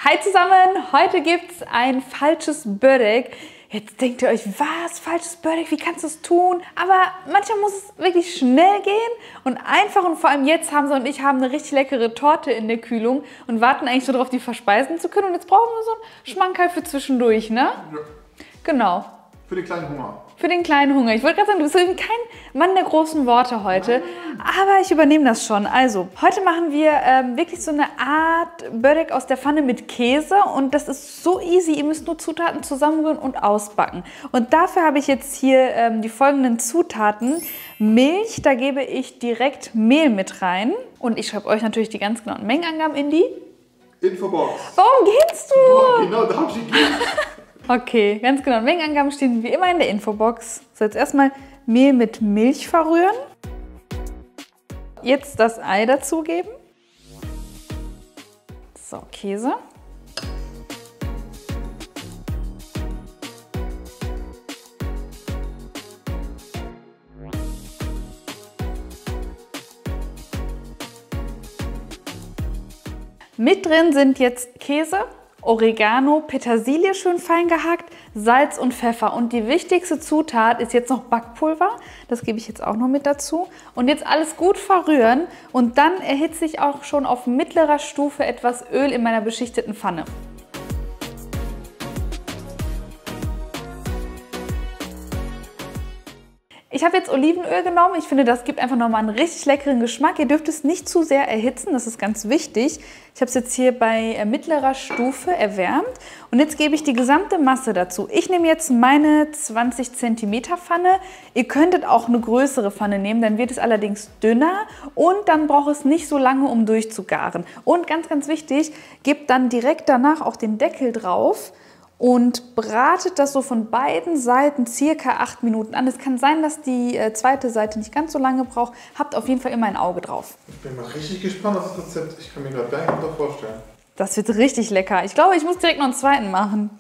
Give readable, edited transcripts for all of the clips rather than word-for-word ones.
Hi zusammen, heute gibt es ein falsches Börek. Jetzt denkt ihr euch, was, falsches Börek, wie kannst du es tun? Aber manchmal muss es wirklich schnell gehen und einfach, und vor allem jetzt haben sie und ich haben eine richtig leckere Torte in der Kühlung und warten eigentlich nur darauf, die verspeisen zu können. Und jetzt brauchen wir so einen Schmankerl für zwischendurch, ne? Ja. Genau. Für den kleinen Hunger. Für den kleinen Hunger. Ich wollte gerade sagen, du bist eben kein Mann der großen Worte heute, aber ich übernehme das schon. Also, heute machen wir wirklich so eine Art Börek aus der Pfanne mit Käse und das ist so easy. Ihr müsst nur Zutaten zusammenrühren und ausbacken. Und dafür habe ich jetzt hier die folgenden Zutaten. Milch, da gebe ich direkt Mehl mit rein und ich schreibe euch natürlich die ganz genauen Mengenangaben in die Infobox. Warum gehst du? Boah, genau, da hab ich gegeben. Okay, ganz genau. Mengenangaben stehen wie immer in der Infobox. So, jetzt erstmal Mehl mit Milch verrühren. Jetzt das Ei dazugeben. So, Käse. Mit drin sind jetzt Käse, Oregano, Petersilie schön fein gehackt, Salz und Pfeffer. Und die wichtigste Zutat ist jetzt noch Backpulver. Das gebe ich jetzt auch noch mit dazu. Und jetzt alles gut verrühren und dann erhitze ich auch schon auf mittlerer Stufe etwas Öl in meiner beschichteten Pfanne. Ich habe jetzt Olivenöl genommen. Ich finde, das gibt einfach nochmal einen richtig leckeren Geschmack. Ihr dürft es nicht zu sehr erhitzen, das ist ganz wichtig. Ich habe es jetzt hier bei mittlerer Stufe erwärmt. Und jetzt gebe ich die gesamte Masse dazu. Ich nehme jetzt meine 20 cm Pfanne. Ihr könntet auch eine größere Pfanne nehmen, dann wird es allerdings dünner und dann braucht es nicht so lange, um durchzugaren. Und ganz, ganz wichtig, gebt dann direkt danach auch den Deckel drauf. Und bratet das so von beiden Seiten circa 8 Minuten an. Es kann sein, dass die zweite Seite nicht ganz so lange braucht. Habt auf jeden Fall immer ein Auge drauf. Ich bin mal richtig gespannt auf das Rezept. Ich kann mir gerade gar nicht vorstellen. Das wird richtig lecker. Ich glaube, ich muss direkt noch einen zweiten machen.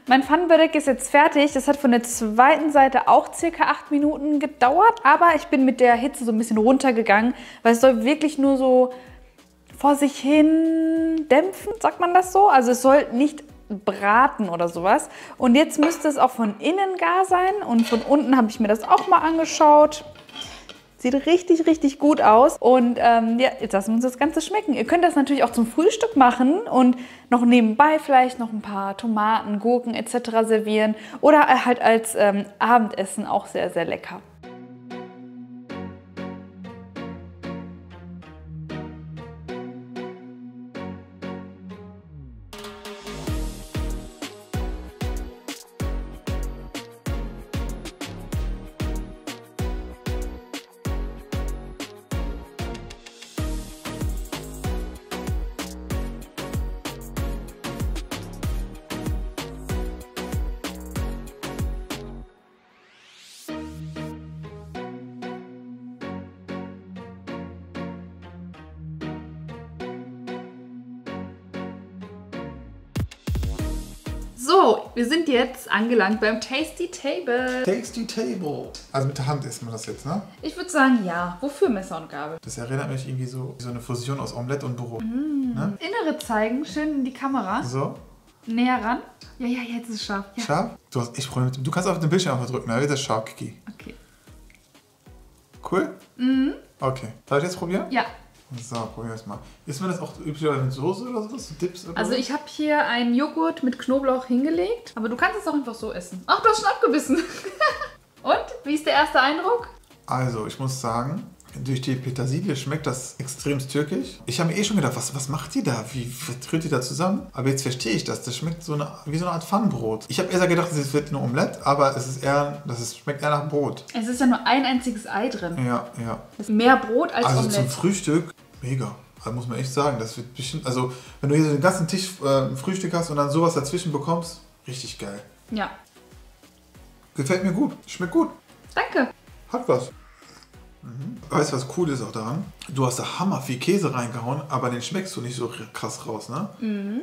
Mein Pfannenbörek ist jetzt fertig. Das hat von der zweiten Seite auch circa 8 Minuten gedauert, aber ich bin mit der Hitze so ein bisschen runtergegangen, weil es soll wirklich nur so vor sich hin dämpfen, sagt man das so? Also es soll nicht braten oder sowas. Und jetzt müsste es auch von innen gar sein und von unten habe ich mir das auch mal angeschaut. Sieht richtig, richtig gut aus. Und ja, jetzt lassen wir uns das Ganze schmecken. Ihr könnt das natürlich auch zum Frühstück machen und noch nebenbei vielleicht noch ein paar Tomaten, Gurken etc. servieren. Oder halt als Abendessen auch sehr, sehr lecker. So, wir sind jetzt angelangt beim Tasty Table. Tasty Table. Also mit der Hand isst man das jetzt, ne? Ich würde sagen, ja. Wofür Messer und Gabel? Das erinnert mich irgendwie so wie so eine Fusion aus Omelette und Brot. Ne? Innere zeigen, schön in die Kamera. So. Näher ran. Ja, ja, jetzt ist es scharf. Ja. Scharf? Du hast echt Probleme mit dem. Du kannst auf den Bildschirm einfach drücken, dann wird das scharf, Kiki. Okay. Cool? Okay. Soll ich jetzt probieren? Ja. So, probieren wir es mal. Isst man das auch üblicherweise mit Soße oder sowas? So Dips oder Also ich habe hier einen Joghurt mit Knoblauch hingelegt, aber du kannst es auch einfach so essen. Ach, du hast schon abgebissen. Und? Wie ist der erste Eindruck? Also, ich muss sagen, durch die Petersilie schmeckt das extremst türkisch. Ich habe mir eh schon gedacht, was macht die da? Wie rührt die da zusammen? Aber jetzt verstehe ich das. Das schmeckt so wie so eine Art Pfannenbrot. Ich habe eher gedacht, es wird eine Omelette, aber schmeckt eher nach Brot. Es ist ja nur ein einziges Ei drin. Ja, ja. Das ist mehr Brot als Also Omelette. zum Frühstück, mega. Also muss man echt sagen, das wird bestimmt, also wenn du hier so den ganzen Tisch Frühstück hast und dann sowas dazwischen bekommst, richtig geil. Ja. Gefällt mir gut, schmeckt gut. Danke. Hat was. Weißt du, was cool ist auch daran? Du hast da hammer viel Käse reingehauen, aber den schmeckst du nicht so krass raus, ne?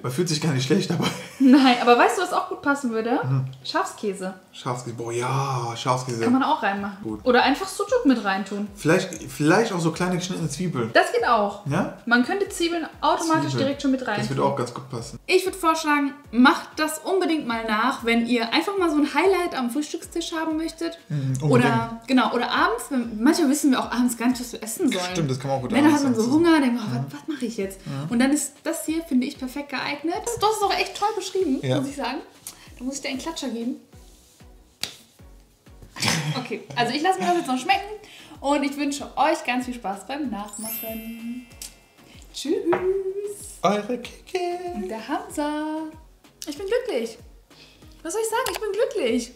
Man fühlt sich gar nicht schlecht dabei. Nein, aber weißt du, was auch gut passen würde? Schafskäse. Schafskäse, boah, ja, Schafskäse. Kann man auch reinmachen. Gut. Oder einfach Sucuk mit reintun. Vielleicht auch so kleine geschnittene Zwiebeln. Das geht auch. Ja? Man könnte Zwiebeln automatisch direkt schon mit reintun. Das würde auch ganz gut passen. Ich würde vorschlagen, macht das unbedingt mal nach, wenn ihr einfach mal so ein Highlight am Frühstückstisch haben möchtet. Oder abends. Manchmal wissen wir auch abends gar nicht, was wir essen sollen. Stimmt, das kann man auch gut Wenn dann hat man so Hunger, denkt man, was mache ich jetzt? Und dann ist das hier, finde ich, perfekt geeignet. Du hast es auch echt toll beschrieben, muss ich sagen. Da muss ich dir einen Klatscher geben. Okay, also ich lasse mir das jetzt noch schmecken und ich wünsche euch ganz viel Spaß beim Nachmachen. Tschüss. Eure Kiki. Der Hamza. Ich bin glücklich. Was soll ich sagen? Ich bin glücklich.